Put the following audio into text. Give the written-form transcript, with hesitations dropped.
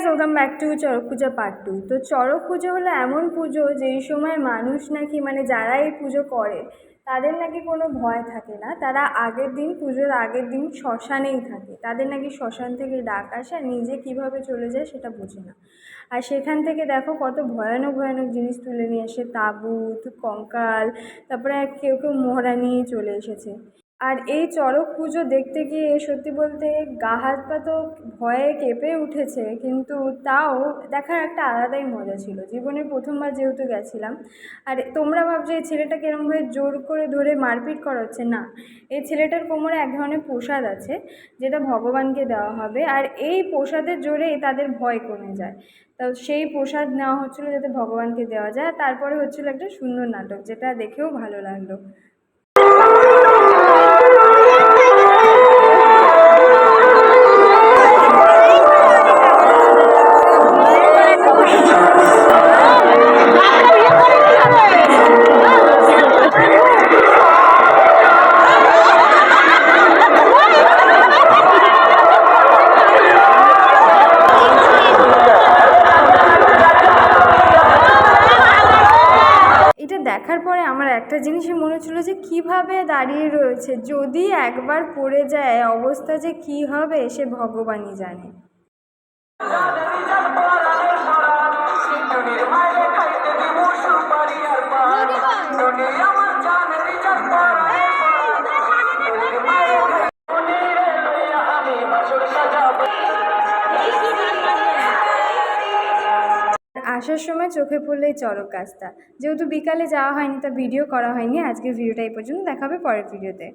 Welcome back to Charak Puja part 2। তো চড়ক পুজো হলো এমন পুজো যেই সময় মানুষ নাকি যারা এই পুজো করে তাদের নাকি কোনো ভয় থাকে না। তারা আগের দিন, পুজোর আগের দিন শ্মশানেই থাকে। তাদের নাকি শ্মশান থেকে ডাক আসে আর নিজে কীভাবে চলে যায় সেটা বোঝে না। আর সেখান থেকে দেখো কত ভয়ানক ভয়ানক জিনিস তুলে নিয়ে আসে, তাঁবুত, কঙ্কাল, তারপরে কেউ কেউ মোহরা নিয়ে চলে এসেছে। আর এই চড়ক পুজো দেখতে গিয়ে সত্যি বলতে গা হাত পা তো ভয়ে কেঁপে উঠেছে, কিন্তু তাও দেখার একটা আলাদাই মজা ছিল। জীবনে প্রথমবার যেহেতু গেছিলাম। আর তোমরা ভাবছো এই ছেলেটাকে এরমভাবে জোর করে ধরে মারপিট করা হচ্ছে, না, এই ছেলেটার কোমরে এক ধরনের প্রসাদ আছে যেটা ভগবানকে দেওয়া হবে, আর এই প্রসাদের জোরেই তাদের ভয় কমে যায়। তো সেই প্রসাদ নেওয়া হচ্ছিলো যাতে ভগবানকে দেওয়া যায়। তারপরে হচ্ছিলো একটা সুন্দর নাটক, যেটা দেখেও ভালো লাগলো। দেখার পরে আমার একটা জিনিসই মনে হচ্ছিলো যে কীভাবে দাঁড়িয়ে রয়েছে, যদি একবার পড়ে যায় অবস্থা যে কী হবে সে ভগবানই জানে। আসার সময় চোখে পড়লে চড়ক গাছটা, যেহেতু বিকালে যাওয়া হয়নি তা ভিডিও করা হয়নি। আজকের ভিডিওটা এই পর্যন্ত, দেখা হবে পরের ভিডিওতে।